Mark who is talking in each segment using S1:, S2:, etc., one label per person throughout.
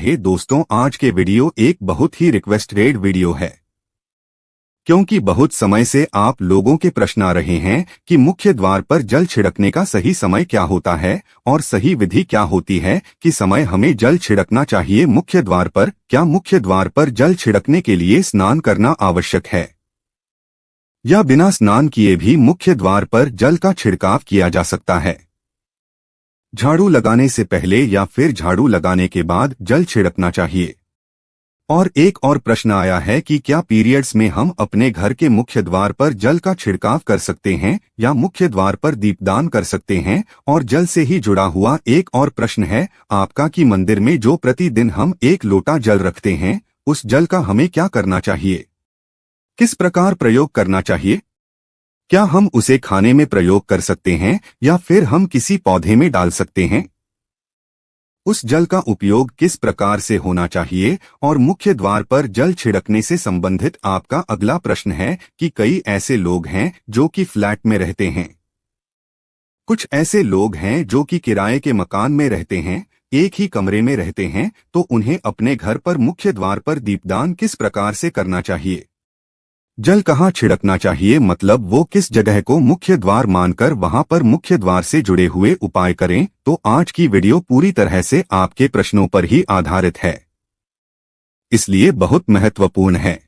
S1: रहे दोस्तों, आज के वीडियो एक बहुत ही रिक्वेस्टेड वीडियो है, क्योंकि बहुत समय से आप लोगों के प्रश्न आ रहे हैं कि मुख्य द्वार पर जल छिड़कने का सही समय क्या होता है और सही विधि क्या होती है कि समय हमें जल छिड़कना चाहिए मुख्य द्वार पर। क्या मुख्य द्वार पर जल छिड़कने के लिए स्नान करना आवश्यक है या बिना स्नान किए भी मुख्य द्वार पर जल का छिड़काव किया जा सकता है? झाड़ू लगाने से पहले या फिर झाड़ू लगाने के बाद जल छिड़कना चाहिए? और एक और प्रश्न आया है कि क्या पीरियड्स में हम अपने घर के मुख्य द्वार पर जल का छिड़काव कर सकते हैं या मुख्य द्वार पर दीपदान कर सकते हैं? और जल से ही जुड़ा हुआ एक और प्रश्न है आपका कि मंदिर में जो प्रतिदिन हम 1 लोटा जल रखते हैं, उस जल का हमें क्या करना चाहिए, किस प्रकार प्रयोग करना चाहिए? क्या हम उसे खाने में प्रयोग कर सकते हैं या फिर हम किसी पौधे में डाल सकते हैं? उस जल का उपयोग किस प्रकार से होना चाहिए? और मुख्य द्वार पर जल छिड़कने से संबंधित आपका अगला प्रश्न है कि कई ऐसे लोग हैं जो कि फ्लैट में रहते हैं, कुछ ऐसे लोग हैं जो कि किराए के मकान में रहते हैं, एक ही कमरे में रहते हैं, तो उन्हें अपने घर पर मुख्य द्वार पर दीपदान किस प्रकार से करना चाहिए? जल कहाँ छिड़कना चाहिए, मतलब वो किस जगह को मुख्य द्वार मानकर वहां पर मुख्य द्वार से जुड़े हुए उपाय करें? तो आज की वीडियो पूरी तरह से आपके प्रश्नों पर ही आधारित है, इसलिए बहुत महत्वपूर्ण है।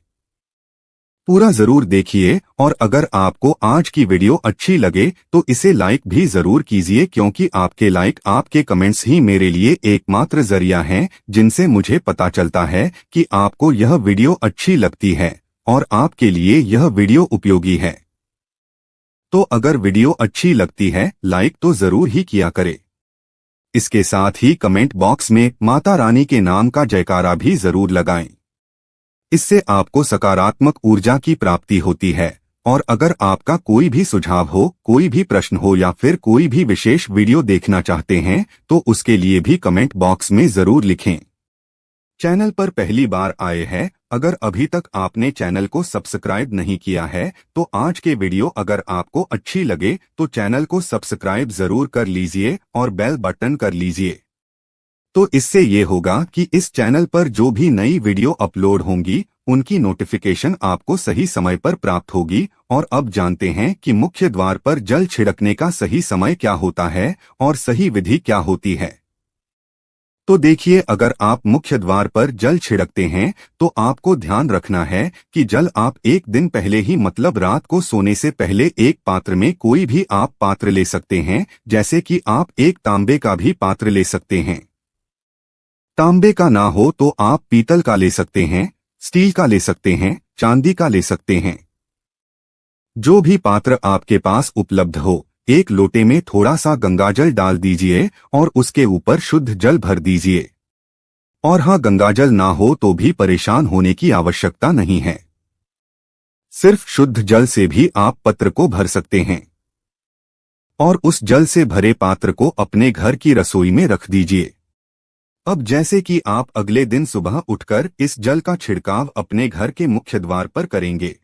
S1: पूरा जरूर देखिए और अगर आपको आज की वीडियो अच्छी लगे तो इसे लाइक भी जरूर कीजिए, क्योंकि आपके लाइक, आपके कमेंट्स ही मेरे लिए एकमात्र जरिया हैं जिनसे मुझे पता चलता है कि आपको यह वीडियो अच्छी लगती है और आपके लिए यह वीडियो उपयोगी है। तो अगर वीडियो अच्छी लगती है लाइक तो जरूर ही किया करे। इसके साथ ही कमेंट बॉक्स में माता रानी के नाम का जयकारा भी जरूर लगाएं। इससे आपको सकारात्मक ऊर्जा की प्राप्ति होती है। और अगर आपका कोई भी सुझाव हो, कोई भी प्रश्न हो या फिर कोई भी विशेष वीडियो देखना चाहते हैं तो उसके लिए भी कमेंट बॉक्स में जरूर लिखें। चैनल पर पहली बार आए हैं, अगर अभी तक आपने चैनल को सब्सक्राइब नहीं किया है तो आज के वीडियो अगर आपको अच्छी लगे तो चैनल को सब्सक्राइब जरूर कर लीजिए और बेल बटन कर लीजिए। तो इससे ये होगा कि इस चैनल पर जो भी नई वीडियो अपलोड होंगी उनकी नोटिफिकेशन आपको सही समय पर प्राप्त होगी। और अब जानते हैं कि मुख्य द्वार पर जल छिड़कने का सही समय क्या होता है और सही विधि क्या होती है। तो देखिए, अगर आप मुख्य द्वार पर जल छिड़कते हैं तो आपको ध्यान रखना है कि जल आप एक दिन पहले ही, मतलब रात को सोने से पहले, एक पात्र में, कोई भी आप पात्र ले सकते हैं, जैसे कि आप एक तांबे का भी पात्र ले सकते हैं। तांबे का ना हो तो आप पीतल का ले सकते हैं, स्टील का ले सकते हैं, चांदी का ले सकते हैं। जो भी पात्र आपके पास उपलब्ध हो, एक लोटे में थोड़ा सा गंगाजल डाल दीजिए और उसके ऊपर शुद्ध जल भर दीजिए। और हाँ, गंगाजल ना हो तो भी परेशान होने की आवश्यकता नहीं है, सिर्फ शुद्ध जल से भी आप पत्र को भर सकते हैं। और उस जल से भरे पात्र को अपने घर की रसोई में रख दीजिए। अब जैसे कि आप अगले दिन सुबह उठकर इस जल का छिड़काव अपने घर के मुख्य द्वार पर करेंगे।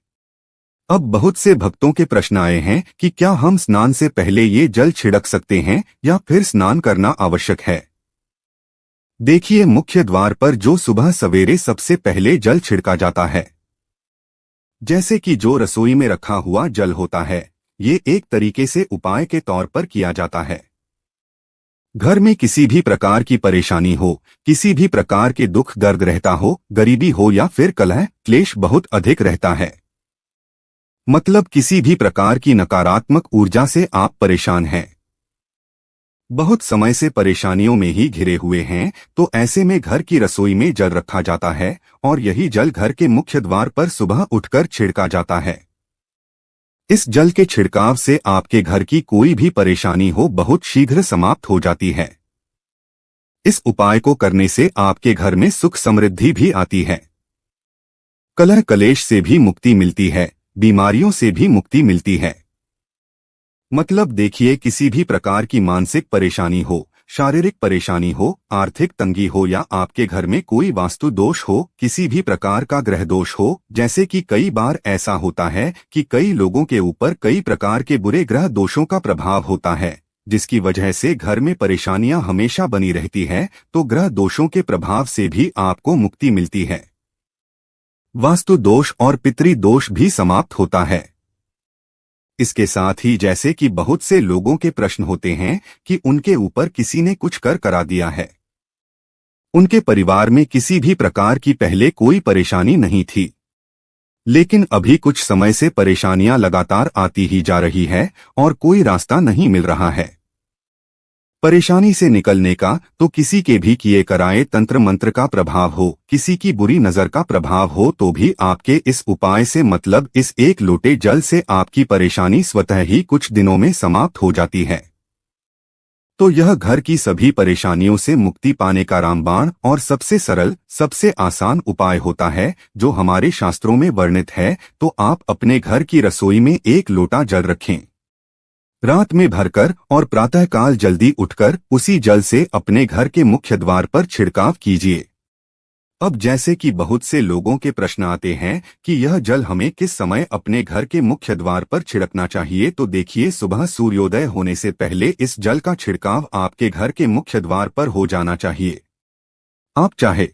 S1: अब बहुत से भक्तों के प्रश्न आए हैं कि क्या हम स्नान से पहले ये जल छिड़क सकते हैं या फिर स्नान करना आवश्यक है? देखिए, मुख्य द्वार पर जो सुबह सवेरे सबसे पहले जल छिड़का जाता है, जैसे कि जो रसोई में रखा हुआ जल होता है, ये एक तरीके से उपाय के तौर पर किया जाता है। घर में किसी भी प्रकार की परेशानी हो, किसी भी प्रकार के दुख दर्द रहता हो, गरीबी हो या फिर कलह क्लेश बहुत अधिक रहता है, मतलब किसी भी प्रकार की नकारात्मक ऊर्जा से आप परेशान हैं, बहुत समय से परेशानियों में ही घिरे हुए हैं, तो ऐसे में घर की रसोई में जल रखा जाता है और यही जल घर के मुख्य द्वार पर सुबह उठकर छिड़का जाता है। इस जल के छिड़काव से आपके घर की कोई भी परेशानी हो बहुत शीघ्र समाप्त हो जाती है। इस उपाय को करने से आपके घर में सुख समृद्धि भी आती है, कलह कलेश से भी मुक्ति मिलती है, बीमारियों से भी मुक्ति मिलती है। मतलब देखिए, किसी भी प्रकार की मानसिक परेशानी हो, शारीरिक परेशानी हो, आर्थिक तंगी हो या आपके घर में कोई वास्तु दोष हो, किसी भी प्रकार का ग्रह दोष हो, जैसे कि कई बार ऐसा होता है कि कई लोगों के ऊपर कई प्रकार के बुरे ग्रह दोषों का प्रभाव होता है, जिसकी वजह से घर में परेशानियां हमेशा बनी रहती है, तो ग्रह दोषों के प्रभाव से भी आपको मुक्ति मिलती है। वास्तु दोष और पितृ दोष भी समाप्त होता है। इसके साथ ही जैसे कि बहुत से लोगों के प्रश्न होते हैं कि उनके ऊपर किसी ने कुछ कर करा दिया है। उनके परिवार में किसी भी प्रकार की पहले कोई परेशानी नहीं थी, लेकिन अभी कुछ समय से परेशानियां लगातार आती ही जा रही है और कोई रास्ता नहीं मिल रहा है। परेशानी से निकलने का तो किसी के भी किए कराए तंत्र मंत्र का प्रभाव हो, किसी की बुरी नजर का प्रभाव हो, तो भी आपके इस उपाय से मतलब इस एक लोटे जल से आपकी परेशानी स्वतः ही कुछ दिनों में समाप्त हो जाती है। तो यह घर की सभी परेशानियों से मुक्ति पाने का रामबाण और सबसे सरल, सबसे आसान उपाय होता है, जो हमारे शास्त्रों में वर्णित है। तो आप अपने घर की रसोई में एक लोटा जल रखें, रात में भरकर और प्रातःकाल जल्दी उठकर उसी जल से अपने घर के मुख्य द्वार पर छिड़काव कीजिए। अब जैसे कि बहुत से लोगों के प्रश्न आते हैं कि यह जल हमें किस समय अपने घर के मुख्य द्वार पर छिड़कना चाहिए, तो देखिए, सुबह सूर्योदय होने से पहले इस जल का छिड़काव आपके घर के मुख्य द्वार पर हो जाना चाहिए। आप चाहे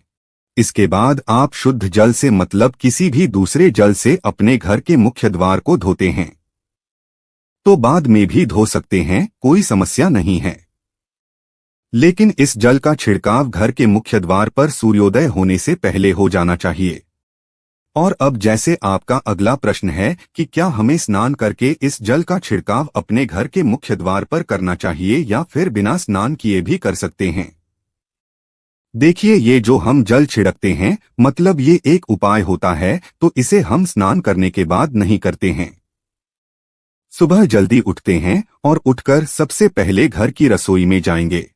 S1: इसके बाद आप शुद्ध जल से मतलब किसी भी दूसरे जल से अपने घर के मुख्य द्वार को धोते हैं तो बाद में भी धो सकते हैं, कोई समस्या नहीं है। लेकिन इस जल का छिड़काव घर के मुख्य द्वार पर सूर्योदय होने से पहले हो जाना चाहिए। और अब जैसे आपका अगला प्रश्न है कि क्या हमें स्नान करके इस जल का छिड़काव अपने घर के मुख्य द्वार पर करना चाहिए या फिर बिना स्नान किए भी कर सकते हैं। देखिए, ये जो हम जल छिड़कते हैं मतलब ये एक उपाय होता है, तो इसे हम स्नान करने के बाद नहीं करते हैं। सुबह जल्दी उठते हैं और उठकर सबसे पहले घर की रसोई में जाएंगे।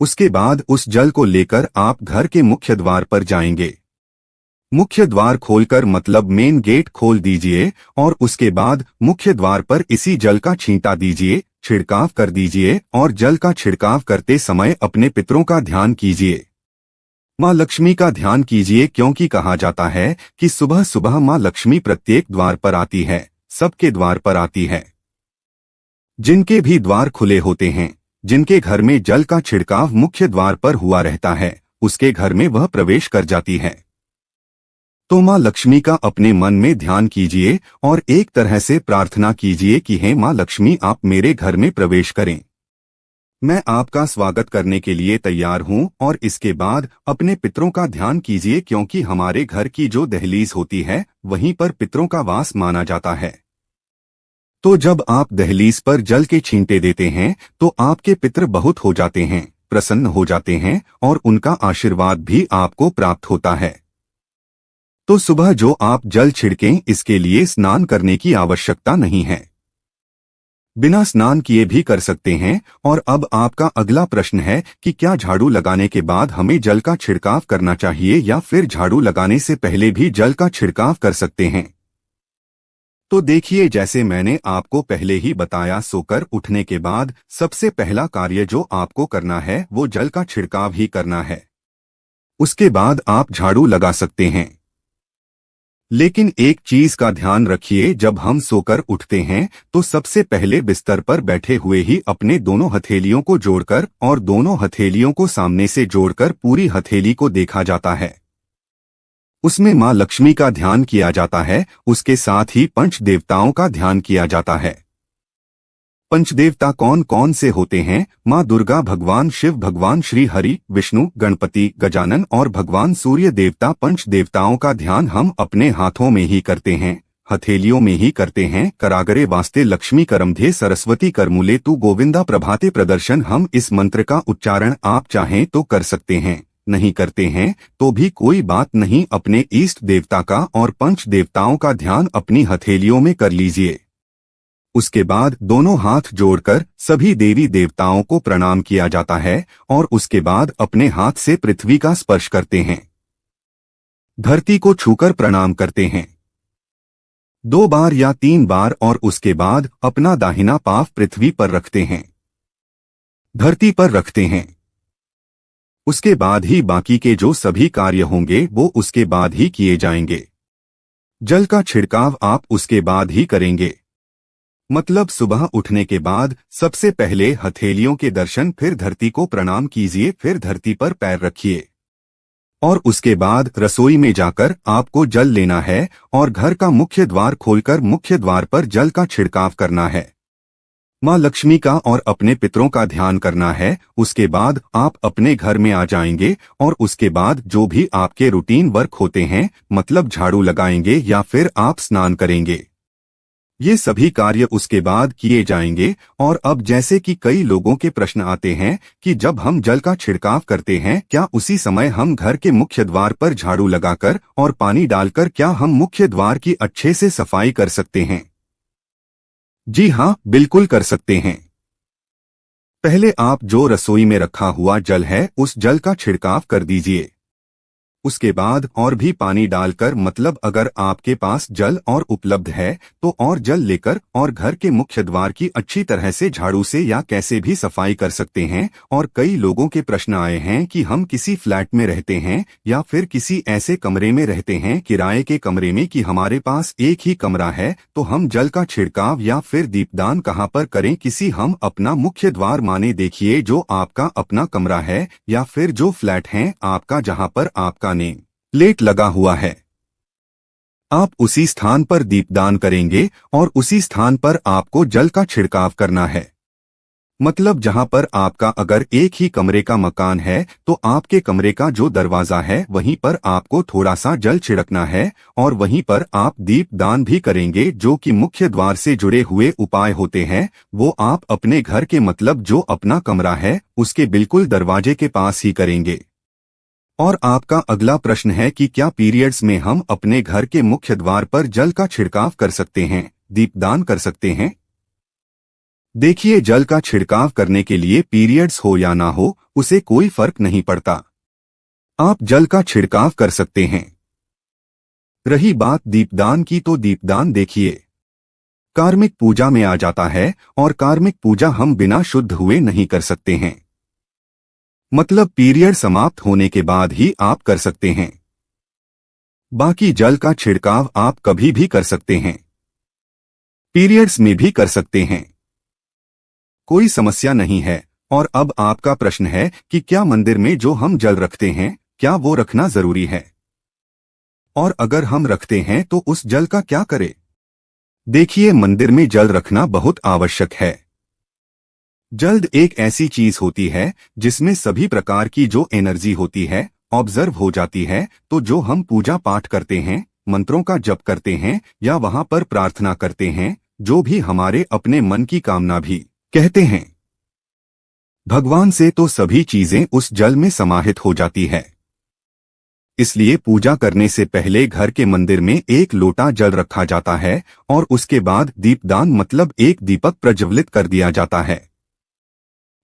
S1: उसके बाद उस जल को लेकर आप घर के मुख्य द्वार पर जाएंगे। मुख्य द्वार खोलकर मतलब मेन गेट खोल दीजिए और उसके बाद मुख्य द्वार पर इसी जल का छींटा दीजिए, छिड़काव कर दीजिए और जल का छिड़काव करते समय अपने पितरों का ध्यान कीजिए। माँ लक्ष्मी का ध्यान कीजिए, क्योंकि कहा जाता है कि सुबह सुबह माँ लक्ष्मी प्रत्येक द्वार पर आती है, सबके द्वार पर आती है। जिनके भी द्वार खुले होते हैं, जिनके घर में जल का छिड़काव मुख्य द्वार पर हुआ रहता है, उसके घर में वह प्रवेश कर जाती है। तो माँ लक्ष्मी का अपने मन में ध्यान कीजिए और एक तरह से प्रार्थना कीजिए कि हे माँ लक्ष्मी, आप मेरे घर में प्रवेश करें, मैं आपका स्वागत करने के लिए तैयार हूँ। और इसके बाद अपने पितरों का ध्यान कीजिए, क्योंकि हमारे घर की जो दहलीज होती है वहीं पर पितरों का वास माना जाता है। तो जब आप दहलीज पर जल के छींटे देते हैं तो आपके पितर बहुत हो जाते हैं, प्रसन्न हो जाते हैं और उनका आशीर्वाद भी आपको प्राप्त होता है। तो सुबह जो आप जल छिड़कें, इसके लिए स्नान करने की आवश्यकता नहीं है, बिना स्नान किए भी कर सकते हैं। और अब आपका अगला प्रश्न है कि क्या झाड़ू लगाने के बाद हमें जल का छिड़काव करना चाहिए या फिर झाड़ू लगाने से पहले भी जल का छिड़काव कर सकते हैं। तो देखिए, जैसे मैंने आपको पहले ही बताया, सोकर उठने के बाद सबसे पहला कार्य जो आपको करना है वो जल का छिड़काव ही करना है। उसके बाद आप झाड़ू लगा सकते हैं। लेकिन एक चीज का ध्यान रखिए, जब हम सोकर उठते हैं तो सबसे पहले बिस्तर पर बैठे हुए ही अपने दोनों हथेलियों को जोड़कर और दोनों हथेलियों को सामने से जोड़कर पूरी हथेली को देखा जाता है। उसमें माँ लक्ष्मी का ध्यान किया जाता है, उसके साथ ही पंच देवताओं का ध्यान किया जाता है। पंचदेवता कौन कौन से होते हैं? माँ दुर्गा, भगवान शिव, भगवान श्री हरि, विष्णु, गणपति, गजानन और भगवान सूर्य देवता। पंच देवताओं का ध्यान हम अपने हाथों में ही करते हैं, हथेलियों में ही करते हैं। करागरे वास्ते लक्ष्मी करमधे सरस्वती करमुले तू गोविंदा प्रभाते प्रदर्शन। हम इस मंत्र का उच्चारण आप चाहें तो कर सकते हैं, नहीं करते हैं तो भी कोई बात नहीं। अपने इष्ट देवता का और पंच देवताओं का ध्यान अपनी हथेलियों में कर लीजिए। उसके बाद दोनों हाथ जोड़कर सभी देवी देवताओं को प्रणाम किया जाता है और उसके बाद अपने हाथ से पृथ्वी का स्पर्श करते हैं, धरती को छूकर प्रणाम करते हैं 2 बार या 3 बार और उसके बाद अपना दाहिना पांव पृथ्वी पर रखते हैं, धरती पर रखते हैं। उसके बाद ही बाकी के जो सभी कार्य होंगे वो उसके बाद ही किए जाएंगे। जल का छिड़काव आप उसके बाद ही करेंगे। मतलब सुबह उठने के बाद सबसे पहले हथेलियों के दर्शन, फिर धरती को प्रणाम कीजिए, फिर धरती पर पैर रखिए और उसके बाद रसोई में जाकर आपको जल लेना है और घर का मुख्य द्वार खोलकर मुख्य द्वार पर जल का छिड़काव करना है। माँ लक्ष्मी का और अपने पितरों का ध्यान करना है। उसके बाद आप अपने घर में आ जाएंगे और उसके बाद जो भी आपके रूटीन वर्क होते हैं, मतलब झाड़ू लगाएंगे या फिर आप स्नान करेंगे, ये सभी कार्य उसके बाद किए जाएंगे। और अब जैसे कि कई लोगों के प्रश्न आते हैं कि जब हम जल का छिड़काव करते हैं, क्या उसी समय हम घर के मुख्य द्वार पर झाड़ू लगाकर और पानी डालकर क्या हम मुख्य द्वार की अच्छे से सफाई कर सकते हैं? जी हाँ, बिल्कुल कर सकते हैं। पहले आप जो रसोई में रखा हुआ जल है उस जल का छिड़काव कर दीजिए। उसके बाद और भी पानी डालकर, मतलब अगर आपके पास जल और उपलब्ध है तो और जल लेकर और घर के मुख्य द्वार की अच्छी तरह से झाड़ू से या कैसे भी सफाई कर सकते हैं। और कई लोगों के प्रश्न आए हैं कि हम किसी फ्लैट में रहते हैं या फिर किसी ऐसे कमरे में रहते हैं, किराए के कमरे में, कि हमारे पास एक ही कमरा है, तो हम जल का छिड़काव या फिर दीपदान कहाँ पर करें? किसी हम अपना मुख्य द्वार माने देखिए जो आपका अपना कमरा है या फिर जो फ्लैट है आपका जहाँ पर आपका नेम प्लेट लगा हुआ है, आप उसी स्थान पर दीपदान करेंगे और उसी स्थान पर आपको जल का छिड़काव करना है। मतलब जहां पर आपका अगर एक ही कमरे का मकान है तो आपके कमरे का जो दरवाजा है वहीं पर आपको थोड़ा सा जल छिड़कना है और वहीं पर आप दीपदान भी करेंगे। जो कि मुख्य द्वार से जुड़े हुए उपाय होते हैं वो आप अपने घर के, मतलब जो अपना कमरा है उसके बिल्कुल दरवाजे के पास ही करेंगे। और आपका अगला प्रश्न है कि क्या पीरियड्स में हम अपने घर के मुख्य द्वार पर जल का छिड़काव कर सकते हैं, दीपदान कर सकते हैं? देखिए, जल का छिड़काव करने के लिए पीरियड्स हो या ना हो उसे कोई फर्क नहीं पड़ता, आप जल का छिड़काव कर सकते हैं। रही बात दीपदान की, तो दीपदान देखिए कार्मिक पूजा में आ जाता है और कार्मिक पूजा हम बिना शुद्ध हुए नहीं कर सकते हैं, मतलब पीरियड समाप्त होने के बाद ही आप कर सकते हैं। बाकी जल का छिड़काव आप कभी भी कर सकते हैं, पीरियड्स में भी कर सकते हैं, कोई समस्या नहीं है। और अब आपका प्रश्न है कि क्या मंदिर में जो हम जल रखते हैं क्या वो रखना जरूरी है, और अगर हम रखते हैं तो उस जल का क्या करें? देखिए, मंदिर में जल रखना बहुत आवश्यक है। जल एक ऐसी चीज होती है जिसमें सभी प्रकार की जो एनर्जी होती है ऑब्जर्व हो जाती है। तो जो हम पूजा पाठ करते हैं, मंत्रों का जप करते हैं या वहां पर प्रार्थना करते हैं, जो भी हमारे अपने मन की कामना भी कहते हैं भगवान से, तो सभी चीजें उस जल में समाहित हो जाती है। इसलिए पूजा करने से पहले घर के मंदिर में एक लोटा जल रखा जाता है और उसके बाद दीपदान, मतलब एक दीपक प्रज्वलित कर दिया जाता है।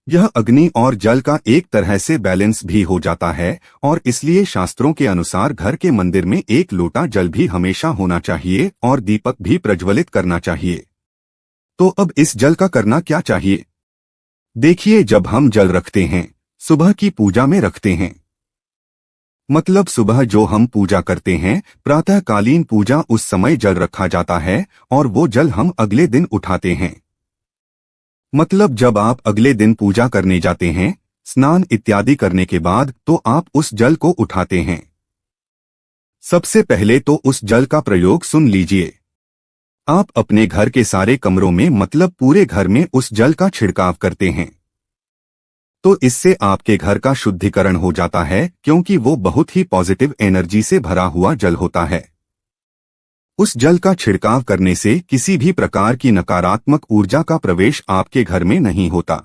S1: यह अग्नि और जल का एक तरह से बैलेंस भी हो जाता है और इसलिए शास्त्रों के अनुसार घर के मंदिर में एक लोटा जल भी हमेशा होना चाहिए और दीपक भी प्रज्वलित करना चाहिए। तो अब इस जल का करना क्या चाहिए? देखिए, जब हम जल रखते हैं सुबह की पूजा में रखते हैं, मतलब सुबह जो हम पूजा करते हैं प्रातःकालीन पूजा, उस समय जल रखा जाता है और वो जल हम अगले दिन उठाते हैं। मतलब जब आप अगले दिन पूजा करने जाते हैं, स्नान इत्यादि करने के बाद, तो आप उस जल को उठाते हैं। सबसे पहले तो उस जल का प्रयोग सुन लीजिए। आप अपने घर के सारे कमरों में, मतलब पूरे घर में उस जल का छिड़काव करते हैं, तो इससे आपके घर का शुद्धिकरण हो जाता है, क्योंकि वो बहुत ही पॉजिटिव एनर्जी से भरा हुआ जल होता है। उस जल का छिड़काव करने से किसी भी प्रकार की नकारात्मक ऊर्जा का प्रवेश आपके घर में नहीं होता।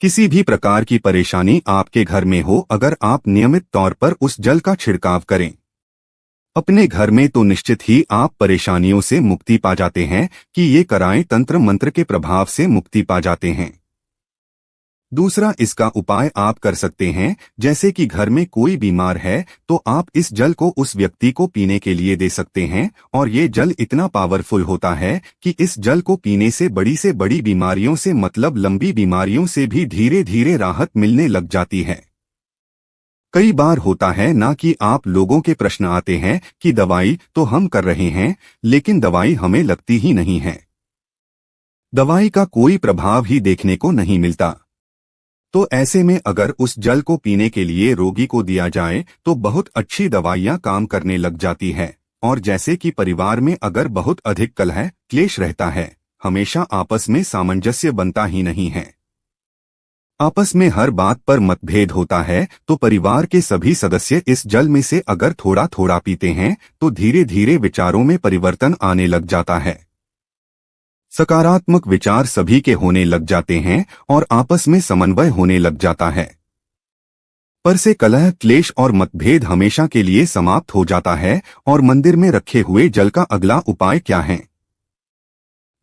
S1: किसी भी प्रकार की परेशानी आपके घर में हो, अगर आप नियमित तौर पर उस जल का छिड़काव करें अपने घर में, तो निश्चित ही आप परेशानियों से मुक्ति पा जाते हैं कि ये कराएं तंत्र मंत्र के प्रभाव से मुक्ति पा जाते हैं। दूसरा इसका उपाय आप कर सकते हैं, जैसे कि घर में कोई बीमार है तो आप इस जल को उस व्यक्ति को पीने के लिए दे सकते हैं और ये जल इतना पावरफुल होता है कि इस जल को पीने से बड़ी बीमारियों से, मतलब लंबी बीमारियों से भी धीरे धीरे राहत मिलने लग जाती है। कई बार होता है ना कि आप लोगों के प्रश्न आते हैं कि दवाई तो हम कर रहे हैं लेकिन दवाई हमें लगती ही नहीं है। दवाई का कोई प्रभाव ही देखने को नहीं मिलता। तो ऐसे में अगर उस जल को पीने के लिए रोगी को दिया जाए तो बहुत अच्छी दवाइयां काम करने लग जाती है। और जैसे कि परिवार में अगर बहुत अधिक कलह क्लेश रहता है, हमेशा आपस में सामंजस्य बनता ही नहीं है, आपस में हर बात पर मतभेद होता है, तो परिवार के सभी सदस्य इस जल में से अगर थोड़ा थोड़ा पीते हैं तो धीरे धीरे विचारों में परिवर्तन आने लग जाता है। सकारात्मक विचार सभी के होने लग जाते हैं और आपस में समन्वय होने लग जाता है। पर से कलह क्लेश और मतभेद हमेशा के लिए समाप्त हो जाता है। और मंदिर में रखे हुए जल का अगला उपाय क्या है?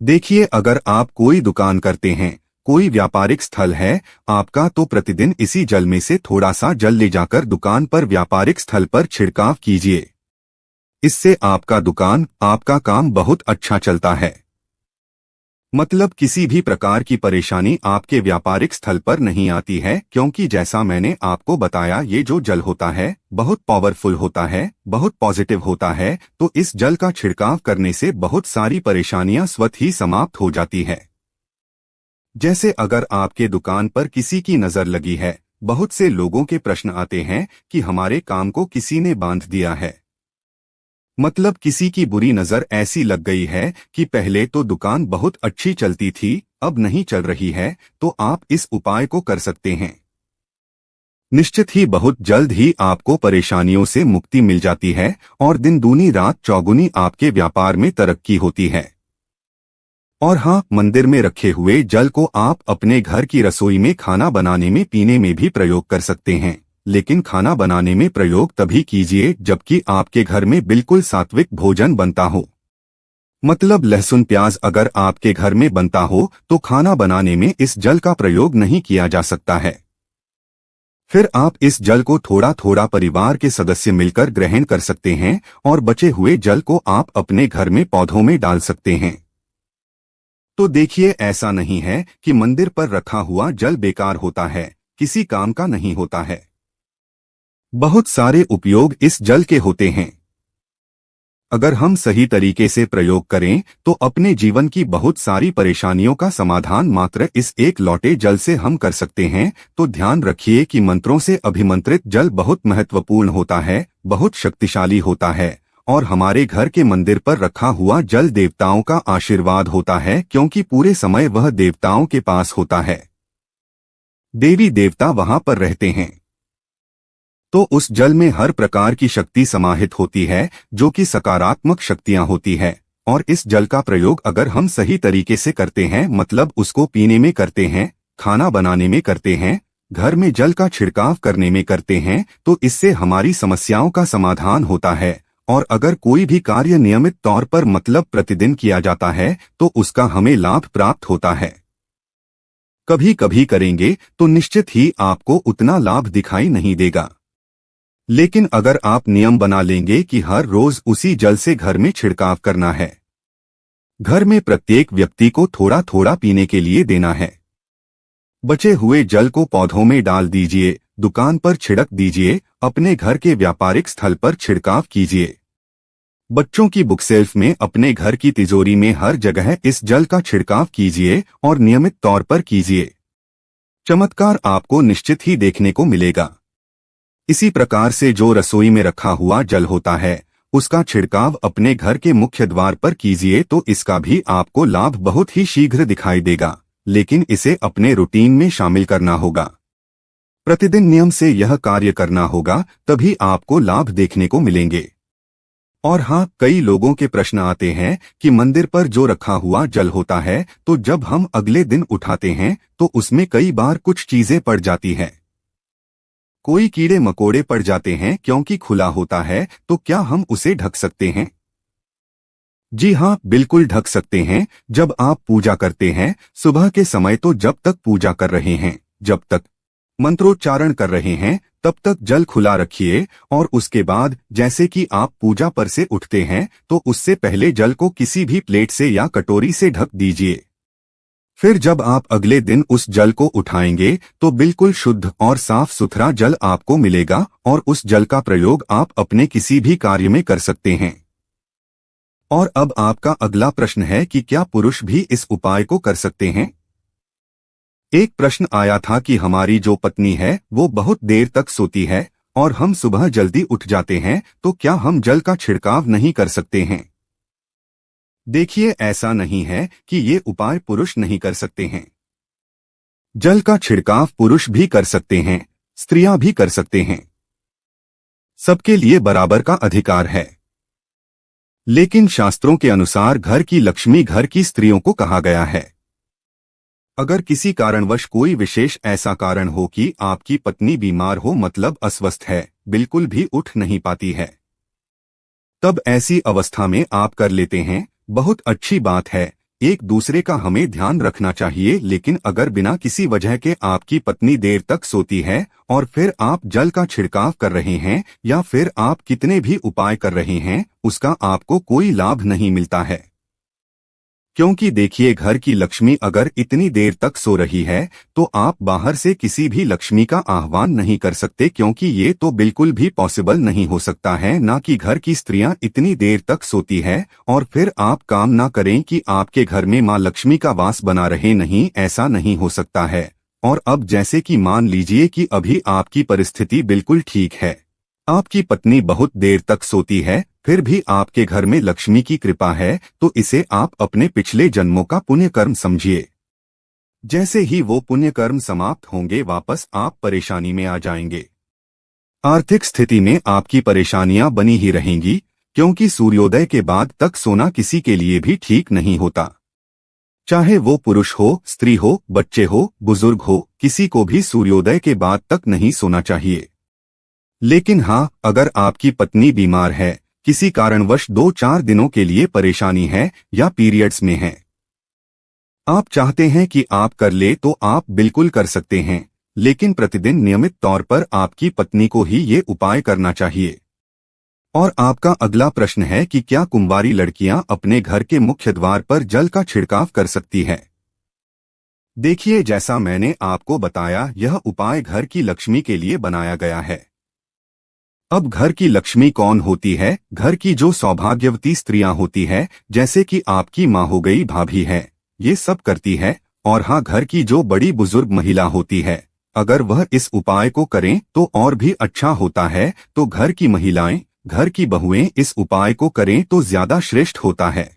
S1: देखिए, अगर आप कोई दुकान करते हैं, कोई व्यापारिक स्थल है आपका, तो प्रतिदिन इसी जल में से थोड़ा सा जल ले जाकर दुकान पर व्यापारिक स्थल पर छिड़काव कीजिए। इससे आपका दुकान आपका काम बहुत अच्छा चलता है। मतलब किसी भी प्रकार की परेशानी आपके व्यापारिक स्थल पर नहीं आती है, क्योंकि जैसा मैंने आपको बताया, ये जो जल होता है बहुत पावरफुल होता है, बहुत पॉजिटिव होता है। तो इस जल का छिड़काव करने से बहुत सारी परेशानियां स्वतः ही समाप्त हो जाती है। जैसे अगर आपके दुकान पर किसी की नजर लगी है, बहुत से लोगों के प्रश्न आते हैं कि हमारे काम को किसी ने बांध दिया है। मतलब किसी की बुरी नजर ऐसी लग गई है कि पहले तो दुकान बहुत अच्छी चलती थी, अब नहीं चल रही है, तो आप इस उपाय को कर सकते हैं। निश्चित ही बहुत जल्द ही आपको परेशानियों से मुक्ति मिल जाती है और दिन दूनी रात चौगुनी आपके व्यापार में तरक्की होती है। और हाँ, मंदिर में रखे हुए जल को आप अपने घर की रसोई में खाना बनाने में पीने में भी प्रयोग कर सकते हैं, लेकिन खाना बनाने में प्रयोग तभी कीजिए जबकि आपके घर में बिल्कुल सात्विक भोजन बनता हो। मतलब लहसुन प्याज अगर आपके घर में बनता हो तो खाना बनाने में इस जल का प्रयोग नहीं किया जा सकता है। फिर आप इस जल को थोड़ा थोड़ा परिवार के सदस्य मिलकर ग्रहण कर सकते हैं और बचे हुए जल को आप अपने घर में पौधों में डाल सकते हैं। तो देखिए, ऐसा नहीं है कि मंदिर पर रखा हुआ जल बेकार होता है, किसी काम का नहीं होता है। बहुत सारे उपयोग इस जल के होते हैं। अगर हम सही तरीके से प्रयोग करें तो अपने जीवन की बहुत सारी परेशानियों का समाधान मात्र इस एक लौटे जल से हम कर सकते हैं। तो ध्यान रखिए कि मंत्रों से अभिमंत्रित जल बहुत महत्वपूर्ण होता है, बहुत शक्तिशाली होता है। और हमारे घर के मंदिर पर रखा हुआ जल देवताओं का आशीर्वाद होता है, क्योंकि पूरे समय वह देवताओं के पास होता है। देवी देवता वहां पर रहते हैं, तो उस जल में हर प्रकार की शक्ति समाहित होती है, जो कि सकारात्मक शक्तियां होती है। और इस जल का प्रयोग अगर हम सही तरीके से करते हैं, मतलब उसको पीने में करते हैं, खाना बनाने में करते हैं, घर में जल का छिड़काव करने में करते हैं, तो इससे हमारी समस्याओं का समाधान होता है। और अगर कोई भी कार्य नियमित तौर पर मतलब प्रतिदिन किया जाता है तो उसका हमें लाभ प्राप्त होता है। कभी कभी करेंगे तो निश्चित ही आपको उतना लाभ दिखाई नहीं देगा, लेकिन अगर आप नियम बना लेंगे कि हर रोज उसी जल से घर में छिड़काव करना है, घर में प्रत्येक व्यक्ति को थोड़ा थोड़ा पीने के लिए देना है, बचे हुए जल को पौधों में डाल दीजिए, दुकान पर छिड़क दीजिए, अपने घर के व्यापारिक स्थल पर छिड़काव कीजिए, बच्चों की बुक शेल्फ में, अपने घर की तिजोरी में, हर जगह इस जल का छिड़काव कीजिए और नियमित तौर पर कीजिए। चमत्कार आपको निश्चित ही देखने को मिलेगा। इसी प्रकार से जो रसोई में रखा हुआ जल होता है, उसका छिड़काव अपने घर के मुख्य द्वार पर कीजिए, तो इसका भी आपको लाभ बहुत ही शीघ्र दिखाई देगा। लेकिन इसे अपने रूटीन में शामिल करना होगा, प्रतिदिन नियम से यह कार्य करना होगा, तभी आपको लाभ देखने को मिलेंगे। और हाँ, कई लोगों के प्रश्न आते हैं कि मंदिर पर जो रखा हुआ जल होता है, तो जब हम अगले दिन उठाते हैं तो उसमें कई बार कुछ चीजें पड़ जाती हैं, कोई कीड़े मकोड़े पड़ जाते हैं, क्योंकि खुला होता है। तो क्या हम उसे ढक सकते हैं? जी हाँ, बिल्कुल ढक सकते हैं। जब आप पूजा करते हैं सुबह के समय, तो जब तक पूजा कर रहे हैं, जब तक मंत्रोच्चारण कर रहे हैं, तब तक जल खुला रखिए। और उसके बाद जैसे कि आप पूजा पर से उठते हैं, तो उससे पहले जल को किसी भी प्लेट से या कटोरी से ढक दीजिए। फिर जब आप अगले दिन उस जल को उठाएंगे तो बिल्कुल शुद्ध और साफ सुथरा जल आपको मिलेगा, और उस जल का प्रयोग आप अपने किसी भी कार्य में कर सकते हैं। और अब आपका अगला प्रश्न है कि क्या पुरुष भी इस उपाय को कर सकते हैं? एक प्रश्न आया था कि हमारी जो पत्नी है वो बहुत देर तक सोती है और हम सुबह जल्दी उठ जाते हैं, तो क्या हम जल का छिड़काव नहीं कर सकते हैं? देखिए, ऐसा नहीं है कि ये उपाय पुरुष नहीं कर सकते हैं। जल का छिड़काव पुरुष भी कर सकते हैं, स्त्रियां भी कर सकते हैं। सबके लिए बराबर का अधिकार है। लेकिन शास्त्रों के अनुसार घर की लक्ष्मी घर की स्त्रियों को कहा गया है। अगर किसी कारणवश कोई विशेष ऐसा कारण हो कि आपकी पत्नी बीमार हो, मतलब अस्वस्थ है, बिल्कुल भी उठ नहीं पाती है, तब ऐसी अवस्था में आप कर लेते हैं, बहुत अच्छी बात है। एक दूसरे का हमें ध्यान रखना चाहिए। लेकिन अगर बिना किसी वजह के आपकी पत्नी देर तक सोती है और फिर आप जल का छिड़काव कर रहे हैं या फिर आप कितने भी उपाय कर रहे हैं, उसका आपको कोई लाभ नहीं मिलता है। क्योंकि देखिए, घर की लक्ष्मी अगर इतनी देर तक सो रही है तो आप बाहर से किसी भी लक्ष्मी का आह्वान नहीं कर सकते, क्योंकि ये तो बिल्कुल भी पॉसिबल नहीं हो सकता है ना कि घर की स्त्रियां इतनी देर तक सोती है और फिर आप काम ना करें कि आपके घर में मां लक्ष्मी का वास बना रहे। नहीं, ऐसा नहीं हो सकता है। और अब जैसे कि मान लीजिए कि अभी आपकी परिस्थिति बिल्कुल ठीक है, आपकी पत्नी बहुत देर तक सोती है, फिर भी आपके घर में लक्ष्मी की कृपा है, तो इसे आप अपने पिछले जन्मों का पुण्य कर्म समझिए। जैसे ही वो पुण्य कर्म समाप्त होंगे, वापस आप परेशानी में आ जाएंगे। आर्थिक स्थिति में आपकी परेशानियां बनी ही रहेंगी, क्योंकि सूर्योदय के बाद तक सोना किसी के लिए भी ठीक नहीं होता। चाहे वो पुरुष हो, स्त्री हो, बच्चे हो, बुजुर्ग हो, किसी को भी सूर्योदय के बाद तक नहीं सोना चाहिए। लेकिन हाँ, अगर आपकी पत्नी बीमार है, किसी कारणवश 2-4 दिनों के लिए परेशानी है या पीरियड्स में है, आप चाहते हैं कि आप कर ले तो आप बिल्कुल कर सकते हैं। लेकिन प्रतिदिन नियमित तौर पर आपकी पत्नी को ही ये उपाय करना चाहिए। और आपका अगला प्रश्न है कि क्या कुंवारी लड़कियां अपने घर के मुख्य द्वार पर जल का छिड़काव कर सकती है? देखिए, जैसा मैंने आपको बताया, यह उपाय घर की लक्ष्मी के लिए बनाया गया है। अब घर की लक्ष्मी कौन होती है? घर की जो सौभाग्यवती स्त्रियां होती है, जैसे कि आपकी माँ हो गई, भाभी है, ये सब करती है। और हाँ, घर की जो बड़ी बुजुर्ग महिला होती है, अगर वह इस उपाय को करें तो और भी अच्छा होता है। तो घर की महिलाएं, घर की बहुएं इस उपाय को करें तो ज्यादा श्रेष्ठ होता है।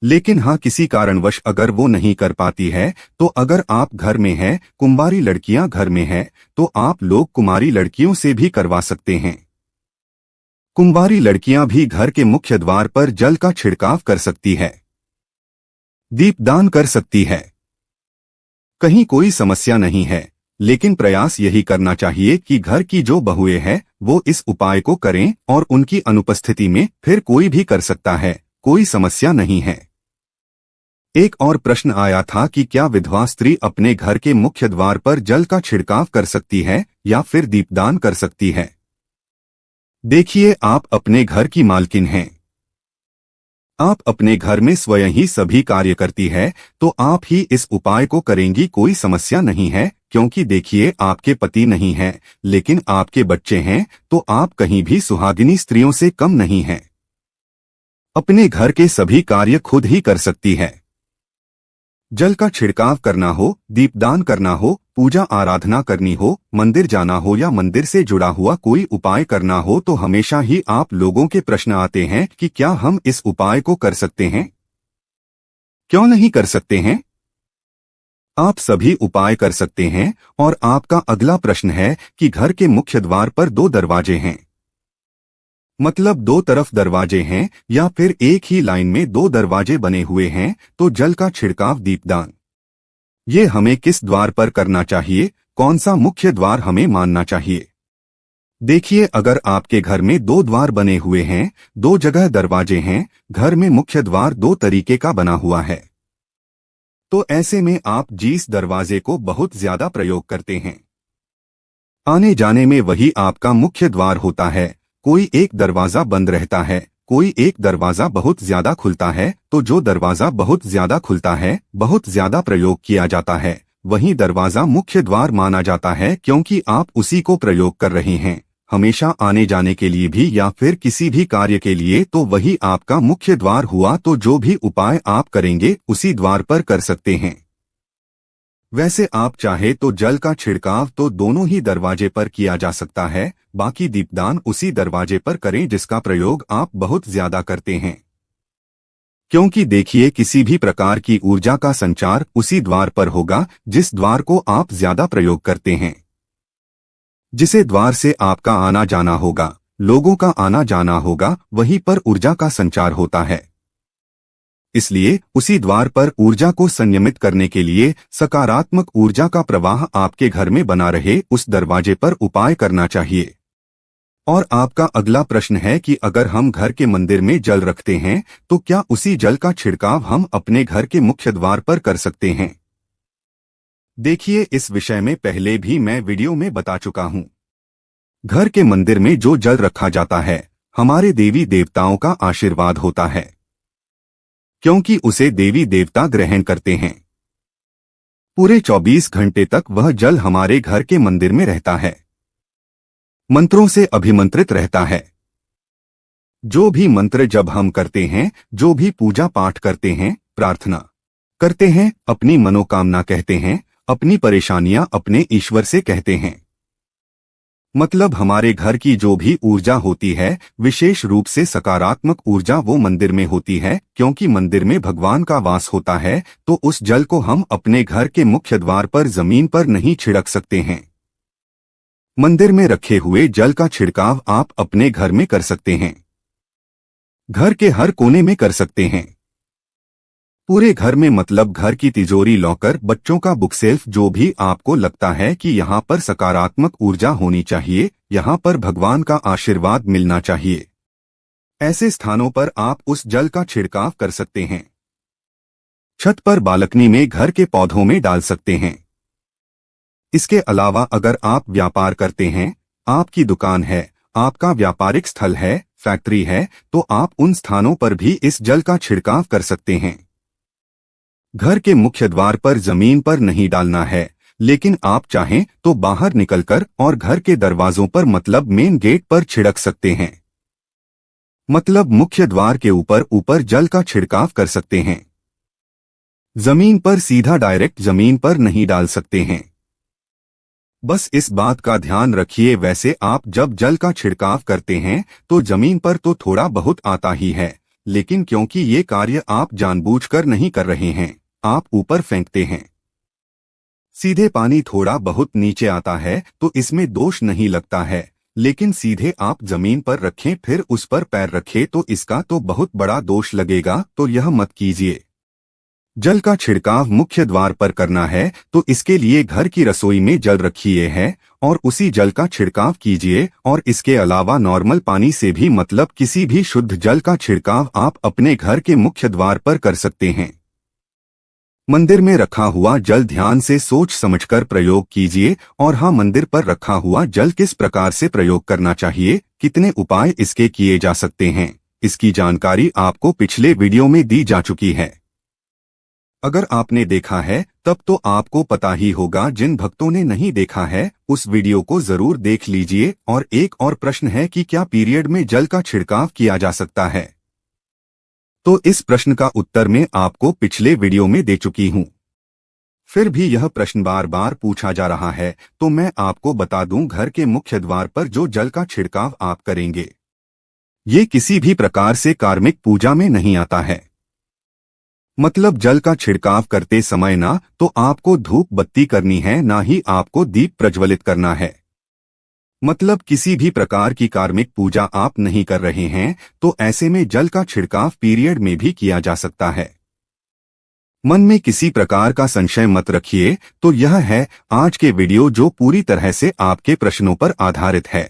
S1: लेकिन हाँ, किसी कारणवश अगर वो नहीं कर पाती है, तो अगर आप घर में हैं, कुंवारी लड़कियां घर में हैं, तो आप लोग कुमारी लड़कियों से भी करवा सकते हैं। कुंवारी लड़कियां भी घर के मुख्य द्वार पर जल का छिड़काव कर सकती है, दीपदान कर सकती है। कहीं कोई समस्या नहीं है, लेकिन प्रयास यही करना चाहिए कि घर की जो बहुएं हैं वो इस उपाय को करें, और उनकी अनुपस्थिति में फिर कोई भी कर सकता है, कोई समस्या नहीं है। एक और प्रश्न आया था कि क्या विधवा स्त्री अपने घर के मुख्य द्वार पर जल का छिड़काव कर सकती है या फिर दीपदान कर सकती है? देखिए, आप अपने घर की मालकिन हैं। आप अपने घर में स्वयं ही सभी कार्य करती है, तो आप ही इस उपाय को करेंगी, कोई समस्या नहीं है। क्योंकि देखिए, आपके पति नहीं हैं, लेकिन आपके बच्चे हैं, तो आप कहीं भी सुहागिनी स्त्रियों से कम नहीं हैं। अपने घर के सभी कार्य खुद ही कर सकती है। जल का छिड़काव करना हो, दीपदान करना हो, पूजा आराधना करनी हो, मंदिर जाना हो या मंदिर से जुड़ा हुआ कोई उपाय करना हो, तो हमेशा ही आप लोगों के प्रश्न आते हैं कि क्या हम इस उपाय को कर सकते हैं, क्यों नहीं कर सकते हैं? आप सभी उपाय कर सकते हैं। और आपका अगला प्रश्न है कि घर के मुख्य द्वार पर 2 दरवाजे हैं, मतलब 2 तरफ दरवाजे हैं, या फिर एक ही लाइन में 2 दरवाजे बने हुए हैं, तो जल का छिड़काव, दीपदान, ये हमें किस द्वार पर करना चाहिए, कौन सा मुख्य द्वार हमें मानना चाहिए? देखिए, अगर आपके घर में 2 द्वार बने हुए हैं, 2 जगह दरवाजे हैं, घर में मुख्य द्वार 2 तरीके का बना हुआ है, तो ऐसे में आप जिस दरवाजे को बहुत ज्यादा प्रयोग करते हैं, आने जाने में वही आपका मुख्य द्वार होता है। कोई एक दरवाजा बंद रहता है, कोई एक दरवाजा बहुत ज्यादा खुलता है, तो जो दरवाजा बहुत ज्यादा खुलता है, बहुत ज्यादा प्रयोग किया जाता है, वही दरवाजा मुख्य द्वार माना जाता है, क्योंकि आप उसी को प्रयोग कर रहे हैं। हमेशा आने जाने के लिए भी या फिर किसी भी कार्य के लिए, तो वही आपका मुख्य द्वार हुआ। तो जो भी उपाय आप करेंगे उसी द्वार पर कर सकते हैं। वैसे आप चाहे तो जल का छिड़काव तो दोनों ही दरवाजे पर किया जा सकता है, बाकी दीपदान उसी दरवाजे पर करें जिसका प्रयोग आप बहुत ज्यादा करते हैं। क्योंकि देखिए, किसी भी प्रकार की ऊर्जा का संचार उसी द्वार पर होगा जिस द्वार को आप ज्यादा प्रयोग करते हैं। जिसे द्वार से आपका आना जाना होगा, लोगों का आना जाना होगा, वहीं पर ऊर्जा का संचार होता है। इसलिए उसी द्वार पर ऊर्जा को संयमित करने के लिए, सकारात्मक ऊर्जा का प्रवाह आपके घर में बना रहे, उस दरवाजे पर उपाय करना चाहिए। और आपका अगला प्रश्न है कि अगर हम घर के मंदिर में जल रखते हैं तो क्या उसी जल का छिड़काव हम अपने घर के मुख्य द्वार पर कर सकते हैं? देखिए, इस विषय में पहले भी मैं वीडियो में बता चुका हूं। घर के मंदिर में जो जल रखा जाता है, हमारे देवी देवताओं का आशीर्वाद होता है, क्योंकि उसे देवी देवता ग्रहण करते हैं। पूरे 24 घंटे तक वह जल हमारे घर के मंदिर में रहता है, मंत्रों से अभिमंत्रित रहता है। जो भी मंत्र जब हम करते हैं, जो भी पूजा पाठ करते हैं, प्रार्थना करते हैं, अपनी मनोकामना कहते हैं, अपनी परेशानियां अपने ईश्वर से कहते हैं, मतलब हमारे घर की जो भी ऊर्जा होती है, विशेष रूप से सकारात्मक ऊर्जा, वो मंदिर में होती है। क्योंकि मंदिर में भगवान का वास होता है, तो उस जल को हम अपने घर के मुख्य द्वार पर जमीन पर नहीं छिड़क सकते हैं। मंदिर में रखे हुए जल का छिड़काव आप अपने घर में कर सकते हैं, घर के हर कोने में कर सकते हैं, पूरे घर में, मतलब घर की तिजोरी, लॉकर, बच्चों का बुक शेल्फ, जो भी आपको लगता है कि यहाँ पर सकारात्मक ऊर्जा होनी चाहिए, यहाँ पर भगवान का आशीर्वाद मिलना चाहिए, ऐसे स्थानों पर आप उस जल का छिड़काव कर सकते हैं। छत पर, बालकनी में, घर के पौधों में डाल सकते हैं। इसके अलावा अगर आप व्यापार करते हैं, आपकी दुकान है, आपका व्यापारिक स्थल है, फैक्ट्री है, तो आप उन स्थानों पर भी इस जल का छिड़काव कर सकते हैं। घर के मुख्य द्वार पर जमीन पर नहीं डालना है, लेकिन आप चाहें तो बाहर निकलकर और घर के दरवाजों पर, मतलब मेन गेट पर छिड़क सकते हैं, मतलब मुख्य द्वार के ऊपर जल का छिड़काव कर सकते हैं। जमीन पर सीधा डायरेक्ट जमीन पर नहीं डाल सकते हैं। बस इस बात का ध्यान रखिए। वैसे आप जब जल का छिड़काव करते हैं तो जमीन पर तो थोड़ा बहुत आता ही है, लेकिन क्योंकि ये कार्य आप जानबूझकर नहीं कर रहे हैं, आप ऊपर फेंकते हैं, सीधे पानी थोड़ा बहुत नीचे आता है, तो इसमें दोष नहीं लगता है। लेकिन सीधे आप जमीन पर रखें फिर उस पर पैर रखें तो इसका तो बहुत बड़ा दोष लगेगा, तो यह मत कीजिए। जल का छिड़काव मुख्य द्वार पर करना है तो इसके लिए घर की रसोई में जल रखिए है और उसी जल का छिड़काव कीजिए। और इसके अलावा नॉर्मल पानी से भी, मतलब किसी भी शुद्ध जल का छिड़काव आप अपने घर के मुख्य द्वार पर कर सकते हैं। मंदिर में रखा हुआ जल ध्यान से सोच समझकर प्रयोग कीजिए। और हाँ, मंदिर पर रखा हुआ जल किस प्रकार से प्रयोग करना चाहिए, कितने उपाय इसके किए जा सकते हैं, इसकी जानकारी आपको पिछले वीडियो में दी जा चुकी है। अगर आपने देखा है तब तो आपको पता ही होगा, जिन भक्तों ने नहीं देखा है उस वीडियो को जरूर देख लीजिए। और एक और प्रश्न है कि क्या पीरियड में जल का छिड़काव किया जा सकता है, तो इस प्रश्न का उत्तर मैं आपको पिछले वीडियो में दे चुकी हूं। फिर भी यह प्रश्न बार बार पूछा जा रहा है, तो मैं आपको बता दूं, घर के मुख्य द्वार पर जो जल का छिड़काव आप करेंगे, ये किसी भी प्रकार से कार्मिक पूजा में नहीं आता है। मतलब जल का छिड़काव करते समय ना तो आपको धूप बत्ती करनी है, ना ही आपको दीप प्रज्वलित करना है। मतलब किसी भी प्रकार की कार्मिक पूजा आप नहीं कर रहे हैं, तो ऐसे में जल का छिड़काव पीरियड में भी किया जा सकता है। मन में किसी प्रकार का संशय मत रखिए। तो यह है आज के वीडियो, जो पूरी तरह से आपके प्रश्नों पर आधारित है।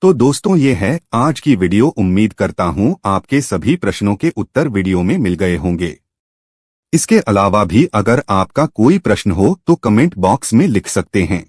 S1: तो दोस्तों, ये है आज की वीडियो। उम्मीद करता हूं आपके सभी प्रश्नों के उत्तर वीडियो में मिल गए होंगे। इसके अलावा भी अगर आपका कोई प्रश्न हो तो कमेंट बॉक्स में लिख सकते हैं।